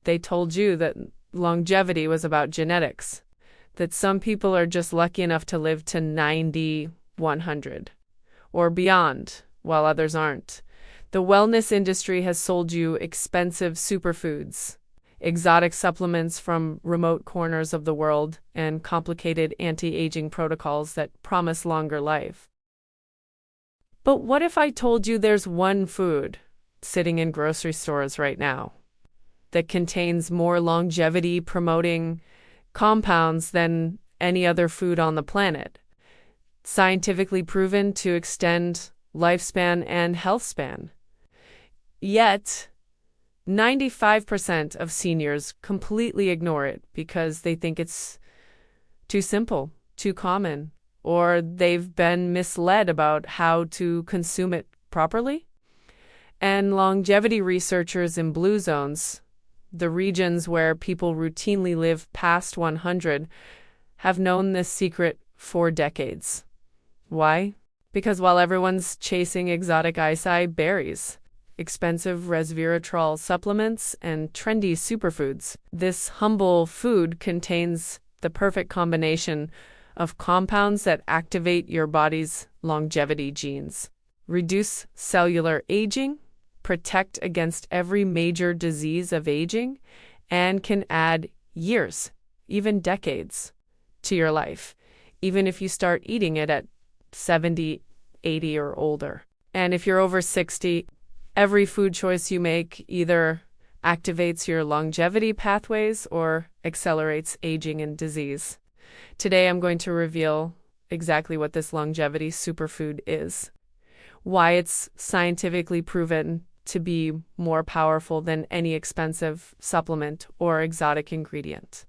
they told you that longevity was about genetics, that some people are just lucky enough to live to 90, 100, or beyond, while others aren't. The wellness industry has sold you expensive superfoods, exotic supplements from remote corners of the world, and complicated anti-aging protocols that promise longer life. But what if I told you there's one food sitting in grocery stores right now that contains more longevity-promoting compounds than any other food on the planet, scientifically proven to extend lifespan and health span? Yet, 95% of seniors completely ignore it because they think it's too simple, too common, or they've been misled about how to consume it properly. And longevity researchers in blue zones, the regions where people routinely live past 100, have known this secret for decades. Why? Because while everyone's chasing exotic acai berries, expensive resveratrol supplements, and trendy superfoods, this humble food contains the perfect combination of compounds that activate your body's longevity genes, reduce cellular aging, protect against every major disease of aging, and can add years, even decades, to your life, even if you start eating it at 70, 80, or older. And if you're over 60, every food choice you make either activates your longevity pathways or accelerates aging and disease. Today, I'm going to reveal exactly what this longevity superfood is, why it's scientifically proven to be more powerful than any expensive supplement or exotic ingredient,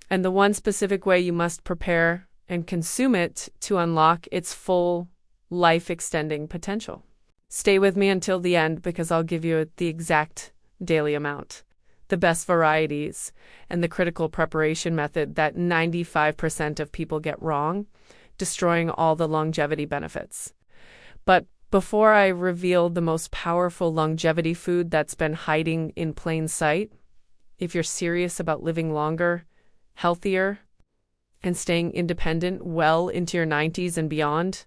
and the one specific way you must prepare and consume it to unlock its full life-extending potential. Stay with me until the end because I'll give you the exact daily amount, the best varieties, and the critical preparation method that 95% of people get wrong, destroying all the longevity benefits. But before I reveal the most powerful longevity food that's been hiding in plain sight, if you're serious about living longer, healthier, and staying independent well into your 90s and beyond,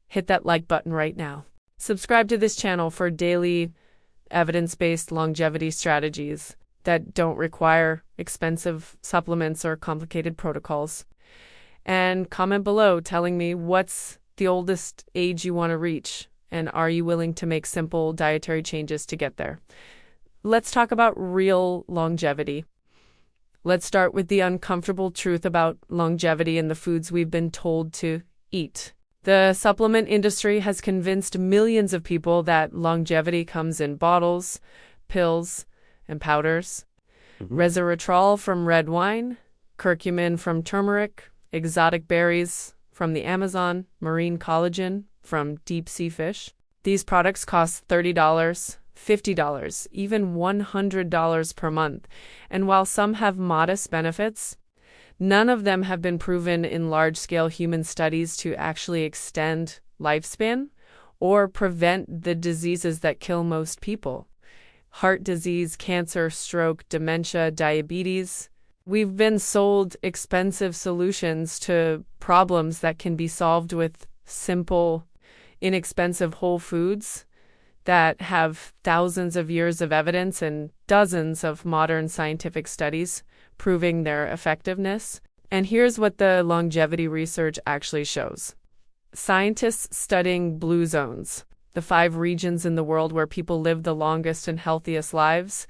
hit that like button right now. Subscribe to this channel for daily evidence-based longevity strategies that don't require expensive supplements or complicated protocols. And comment below telling me what's the oldest age you want to reach, and are you willing to make simple dietary changes to get there? Let's talk about real longevity. Let's start with the uncomfortable truth about longevity and the foods we've been told to eat. The supplement industry has convinced millions of people that longevity comes in bottles, pills, and powders. Resveratrol from red wine, curcumin from turmeric, exotic berries from the Amazon, marine collagen from deep-sea fish. These products cost $30, $50, even $100 per month. And while some have modest benefits, none of them have been proven in large-scale human studies to actually extend lifespan or prevent the diseases that kill most people: heart disease, cancer, stroke, dementia, diabetes. We've been sold expensive solutions to problems that can be solved with simple, inexpensive whole foods that have thousands of years of evidence and dozens of modern scientific studies proving their effectiveness. And here's what the longevity research actually shows. Scientists studying blue zones, the 5 regions in the world where people live the longest and healthiest lives: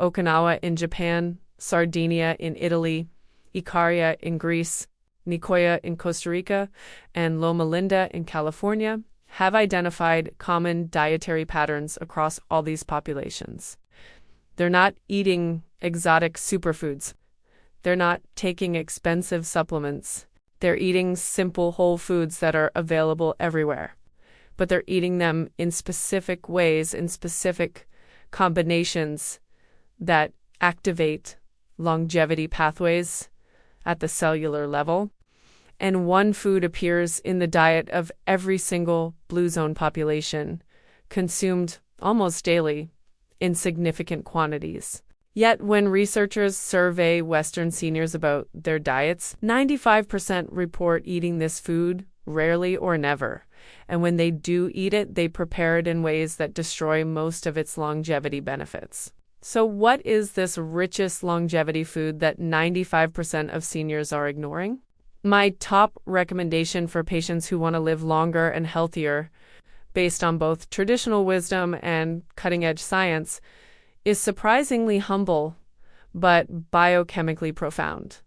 Okinawa in Japan, Sardinia in Italy, Ikaria in Greece, Nicoya in Costa Rica, and Loma Linda in California, have identified common dietary patterns across all these populations. They're not eating exotic superfoods. They're not taking expensive supplements. They're eating simple whole foods that are available everywhere. But they're eating them in specific ways, in specific combinations that activate longevity pathways at the cellular level. And one food appears in the diet of every single blue zone population, consumed almost daily in significant quantities. Yet, when researchers survey Western seniors about their diets, 95% report eating this food rarely or never. And when they do eat it, they prepare it in ways that destroy most of its longevity benefits. So, what is this richest longevity food that 95% of seniors are ignoring? My top recommendation for patients who want to live longer and healthier, based on both traditional wisdom and cutting-edge science, is surprisingly humble, but biochemically profound.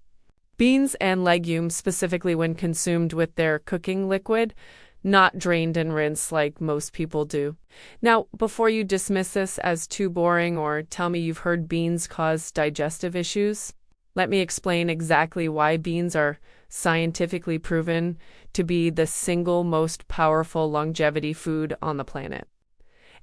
Beans and legumes, specifically when consumed with their cooking liquid, not drained and rinsed like most people do. Now, before you dismiss this as too boring or tell me you've heard beans cause digestive issues, let me explain exactly why beans are scientifically proven to be the single most powerful longevity food on the planet,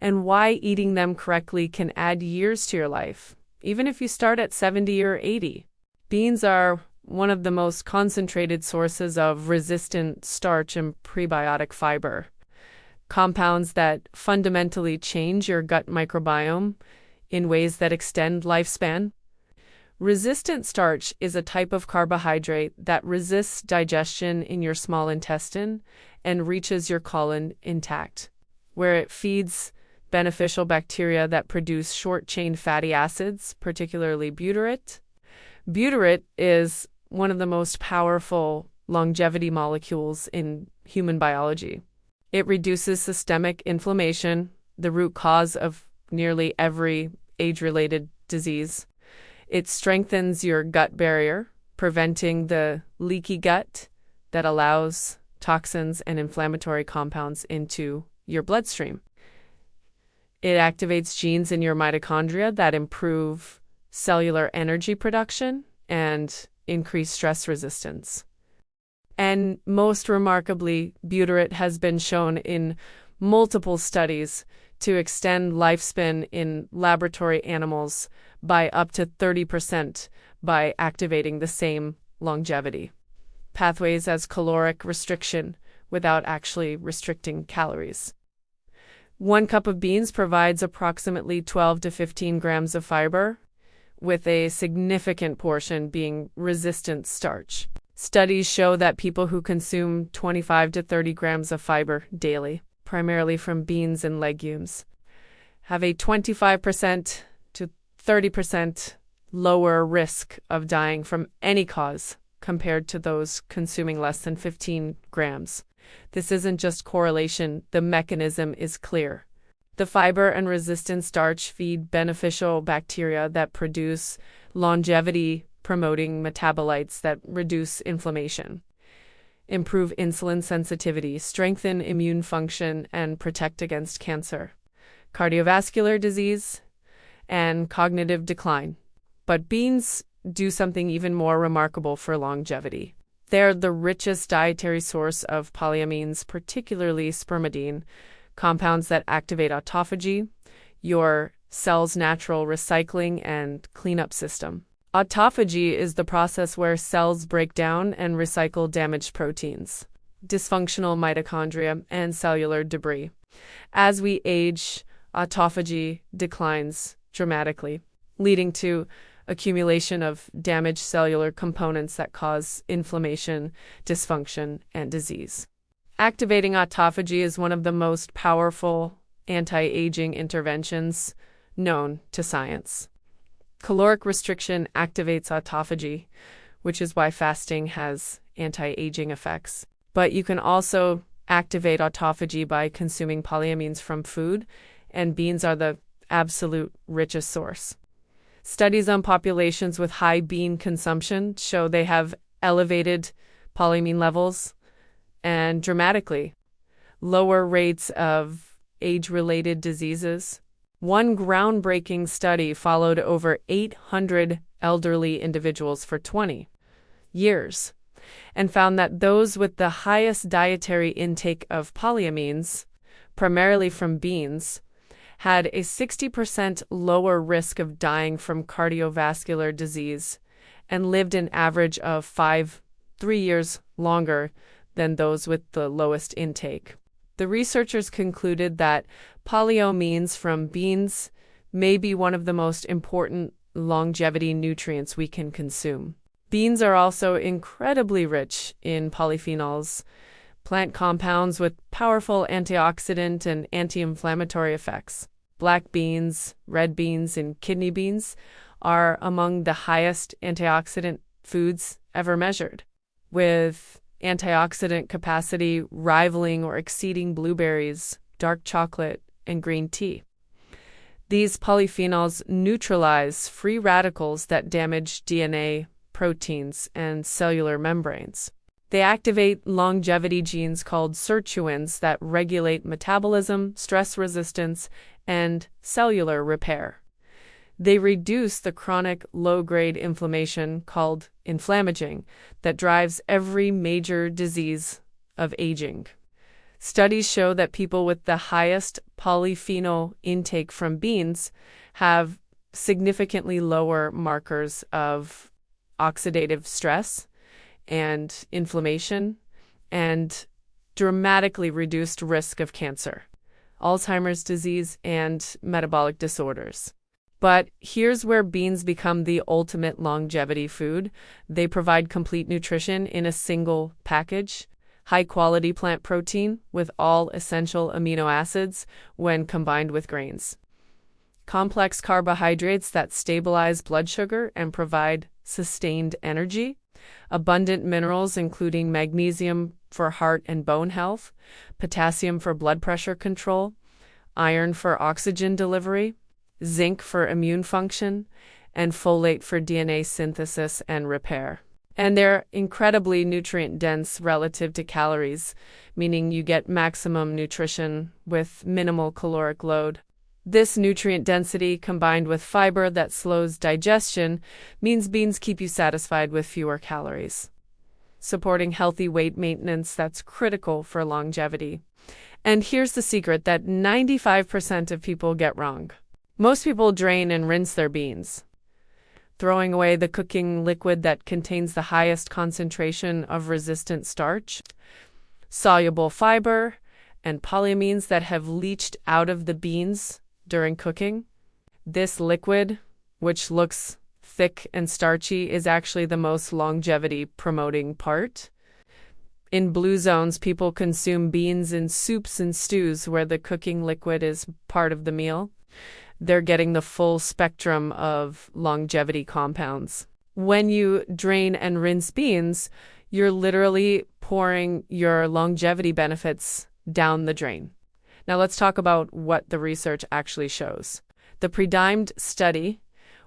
and why eating them correctly can add years to your life, even if you start at 70 or 80. Beans are one of the most concentrated sources of resistant starch and prebiotic fiber, compounds that fundamentally change your gut microbiome in ways that extend lifespan. Resistant starch is a type of carbohydrate that resists digestion in your small intestine and reaches your colon intact, where it feeds beneficial bacteria that produce short-chain fatty acids, particularly butyrate. Butyrate is one of the most powerful longevity molecules in human biology. It reduces systemic inflammation, the root cause of nearly every age-related disease. It strengthens your gut barrier, preventing the leaky gut that allows toxins and inflammatory compounds into your bloodstream. It activates genes in your mitochondria that improve cellular energy production and increase stress resistance. And most remarkably, butyrate has been shown in multiple studies to extend lifespan in laboratory animals by up to 30% by activating the same longevity pathways as caloric restriction without actually restricting calories. 1 cup of beans provides approximately 12 to 15 grams of fiber, with a significant portion being resistant starch. Studies show that people who consume 25 to 30 grams of fiber daily, primarily from beans and legumes, have a 25% to 30% lower risk of dying from any cause compared to those consuming less than 15 grams. This isn't just correlation, the mechanism is clear. The fiber and resistant starch feed beneficial bacteria that produce longevity-promoting metabolites that reduce inflammation, improve insulin sensitivity, strengthen immune function, and protect against cancer, cardiovascular disease, and cognitive decline. But beans do something even more remarkable for longevity. They're the richest dietary source of polyamines, particularly spermidine, compounds that activate autophagy, your cell's natural recycling and cleanup system. Autophagy is the process where cells break down and recycle damaged proteins, dysfunctional mitochondria, and cellular debris. As we age, autophagy declines dramatically, leading to accumulation of damaged cellular components that cause inflammation, dysfunction, and disease. Activating autophagy is one of the most powerful anti-aging interventions known to science. Caloric restriction activates autophagy, which is why fasting has anti-aging effects. But you can also activate autophagy by consuming polyamines from food, and beans are the absolute richest source. Studies on populations with high bean consumption show they have elevated polyamine levels and dramatically lower rates of age-related diseases. One groundbreaking study followed over 800 elderly individuals for 20 years and found that those with the highest dietary intake of polyamines, primarily from beans, had a 60% lower risk of dying from cardiovascular disease and lived an average of 3 years longer than those with the lowest intake. The researchers concluded that polyamines from beans may be one of the most important longevity nutrients we can consume. Beans are also incredibly rich in polyphenols, plant compounds with powerful antioxidant and anti-inflammatory effects. Black beans, red beans, and kidney beans are among the highest antioxidant foods ever measured, with antioxidant capacity rivaling or exceeding blueberries, dark chocolate, and green tea. These polyphenols neutralize free radicals that damage DNA, proteins, and cellular membranes. They activate longevity genes called sirtuins that regulate metabolism, stress resistance, and cellular repair. They reduce the chronic low-grade inflammation called inflammaging that drives every major disease of aging. Studies show that people with the highest polyphenol intake from beans have significantly lower markers of oxidative stress and inflammation and dramatically reduced risk of cancer, Alzheimer's disease, and metabolic disorders. But here's where beans become the ultimate longevity food. They provide complete nutrition in a single package. High-quality plant protein with all essential amino acids when combined with grains. Complex carbohydrates that stabilize blood sugar and provide sustained energy. Abundant minerals including magnesium for heart and bone health, potassium for blood pressure control, iron for oxygen delivery, zinc for immune function, and folate for DNA synthesis and repair. And they're incredibly nutrient-dense relative to calories, meaning you get maximum nutrition with minimal caloric load. This nutrient density, combined with fiber that slows digestion, means beans keep you satisfied with fewer calories, supporting healthy weight maintenance that's critical for longevity. And here's the secret that 95% of people get wrong. Most people drain and rinse their beans, throwing away the cooking liquid that contains the highest concentration of resistant starch, soluble fiber, and polyamines that have leached out of the beans during cooking. This liquid, which looks thick and starchy, is actually the most longevity-promoting part. In blue zones, people consume beans in soups and stews where the cooking liquid is part of the meal. They're getting the full spectrum of longevity compounds. When you drain and rinse beans, you're literally pouring your longevity benefits down the drain. Now let's talk about what the research actually shows. The Predimed study,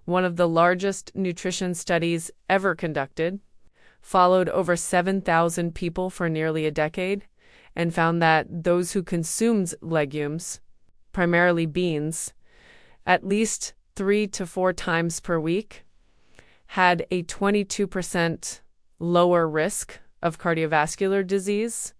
one of the largest nutrition studies ever conducted, followed over 7,000 people for nearly a decade and found that those who consumed legumes, primarily beans, at least 3 to 4 times per week, had a 22% lower risk of cardiovascular disease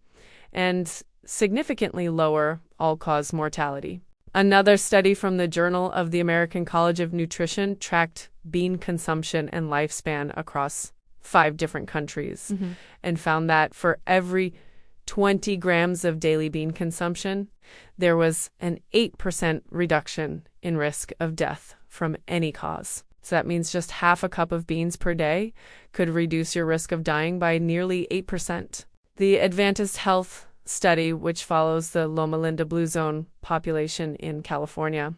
and significantly lower all-cause mortality. Another study from the Journal of the American College of Nutrition tracked bean consumption and lifespan across 5 different countries and found that for every 20 grams of daily bean consumption, there was an 8% reduction in risk of death from any cause. So that means just half a cup of beans per day could reduce your risk of dying by nearly 8%. The Adventist Health study, which follows the Loma Linda Blue Zone population in California,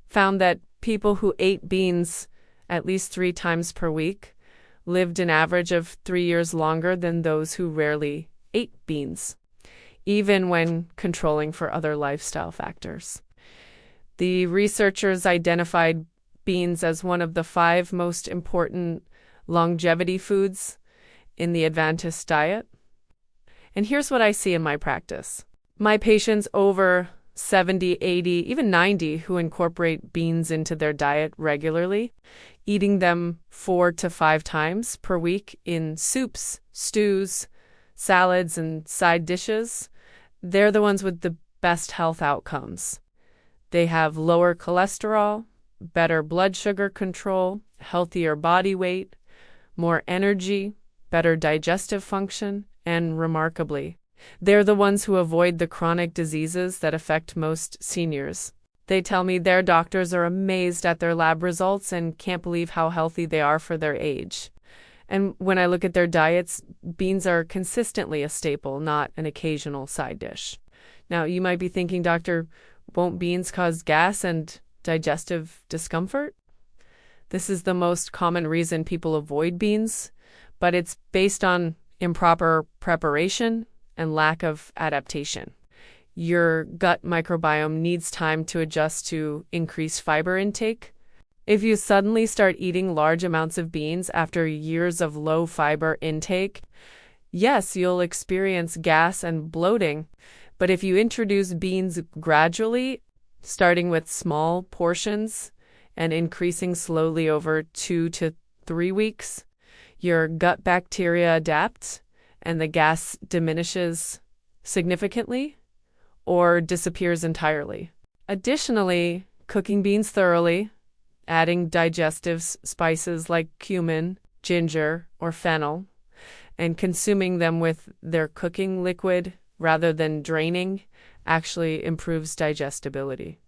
found that people who ate beans at least 3 times per week lived an average of 3 years longer than those who rarely ate beans, even when controlling for other lifestyle factors. The researchers identified beans as one of the 5 most important longevity foods in the Adventist diet. And here's what I see in my practice. My patients over 70, 80, even 90 who incorporate beans into their diet regularly, eating them 4 to 5 times per week in soups, stews, salads, and side dishes, they're the ones with the best health outcomes. They have lower cholesterol, better blood sugar control, healthier body weight, more energy, better digestive function, and remarkably, they're the ones who avoid the chronic diseases that affect most seniors. They tell me their doctors are amazed at their lab results and can't believe how healthy they are for their age. And when I look at their diets, beans are consistently a staple, not an occasional side dish. Now, you might be thinking, Doctor, won't beans cause gas and digestive discomfort? This is the most common reason people avoid beans, but it's based on improper preparation and lack of adaptation. Your gut microbiome needs time to adjust to increased fiber intake. If you suddenly start eating large amounts of beans after years of low fiber intake, yes, you'll experience gas and bloating. But if you introduce beans gradually, starting with small portions and increasing slowly over 2 to 3 weeks, your gut bacteria adapt and the gas diminishes significantly or disappears entirely. Additionally, cooking beans thoroughly, adding digestive spices like cumin, ginger, or fennel, and consuming them with their cooking liquid rather than draining actually improves digestibility.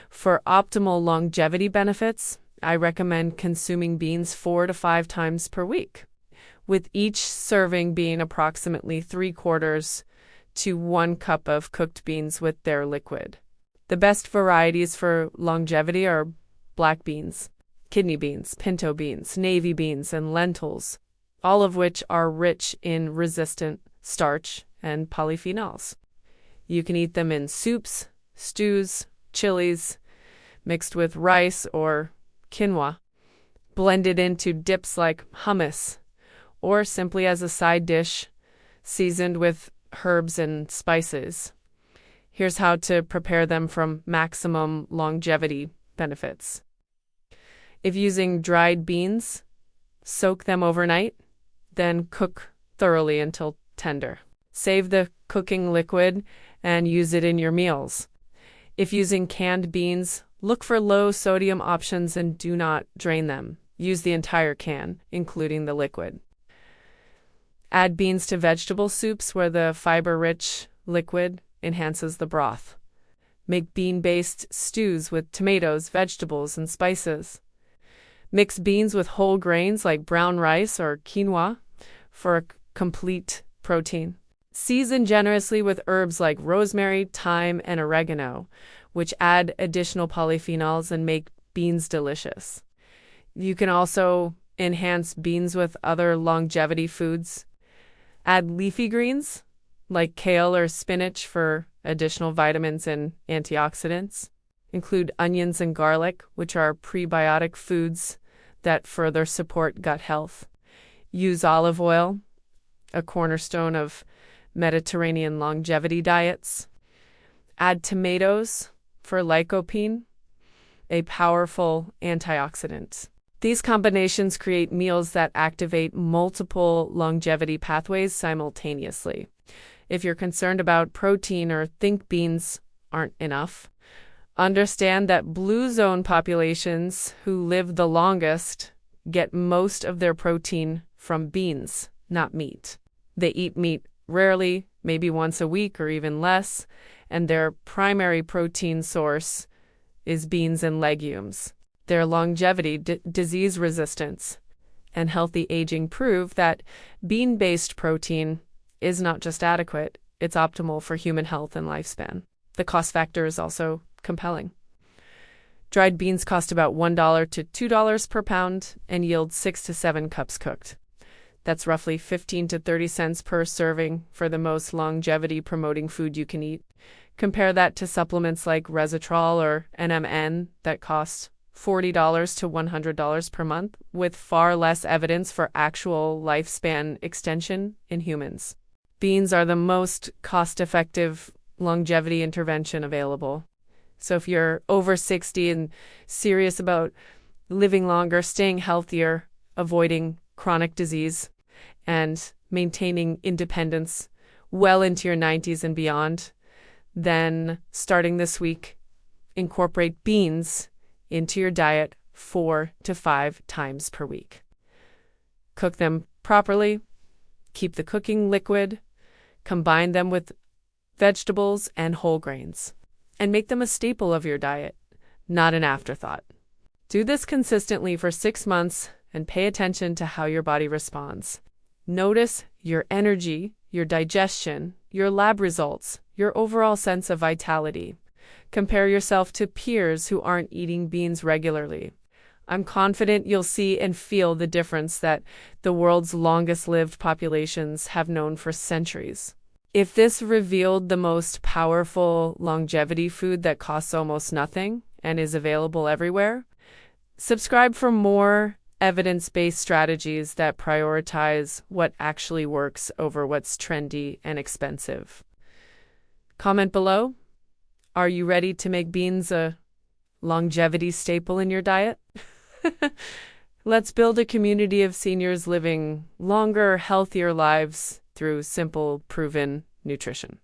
For optimal longevity benefits, I recommend consuming beans 4 to 5 times per week, with each serving being approximately 3/4 to 1 cup of cooked beans with their liquid. The best varieties for longevity are black beans, kidney beans, pinto beans, navy beans, and lentils, all of which are rich in resistant starch and polyphenols. You can eat them in soups, stews, chilies, mixed with rice or quinoa, blended into dips like hummus, or simply as a side dish seasoned with herbs and spices. Here's how to prepare them from maximum longevity benefits. If using dried beans, soak them overnight, then cook thoroughly until tender. Save the cooking liquid and use it in your meals. If using canned beans, look for low sodium options and do not drain them. Use the entire can, including the liquid. Add beans to vegetable soups where the fiber-rich liquid enhances the broth. Make bean-based stews with tomatoes, vegetables, and spices. Mix beans with whole grains like brown rice or quinoa for a complete protein. Season generously with herbs like rosemary, thyme, and oregano, which add additional polyphenols and make beans delicious. You can also enhance beans with other longevity foods. Add leafy greens like kale or spinach for additional vitamins and antioxidants. Include onions and garlic, which are prebiotic foods that further support gut health. Use olive oil, a cornerstone of Mediterranean longevity diets. Add tomatoes for lycopene, a powerful antioxidant. These combinations create meals that activate multiple longevity pathways simultaneously. If you're concerned about protein or think beans aren't enough, understand that blue zone populations who live the longest get most of their protein from beans, not meat. They eat meat rarely, maybe once a week or even less, and their primary protein source is beans and legumes. Their longevity, disease resistance, and healthy aging prove that bean-based protein is not just adequate, it's optimal for human health and lifespan. The cost factor is also compelling. Dried beans cost about $1 to $2 per pound and yield 6 to 7 cups cooked. That's roughly 15 to 30 cents per serving for the most longevity-promoting food you can eat. Compare that to supplements like resveratrol or NMN that cost $40 to $100 per month, with far less evidence for actual lifespan extension in humans. Beans are the most cost-effective longevity intervention available. So if you're over 60 and serious about living longer, staying healthier, avoiding chronic disease, and maintaining independence well into your 90s and beyond, then starting this week, incorporate beans into your diet 4 to 5 times per week. Cook them properly, keep the cooking liquid, combine them with vegetables and whole grains, and make them a staple of your diet. not an afterthought. Do this consistently for 6 months and pay attention to how your body responds. Notice your energy, your digestion, your lab results, your overall sense of vitality. Compare yourself to peers who aren't eating beans regularly. I'm confident you'll see and feel the difference that the world's longest-lived populations have known for centuries. If this revealed the most powerful longevity food that costs almost nothing and is available everywhere, subscribe for more evidence-based strategies that prioritize what actually works over what's trendy and expensive. Comment below. Are you ready to make beans a longevity staple in your diet? Let's build a community of seniors living longer, healthier lives through simple, proven nutrition.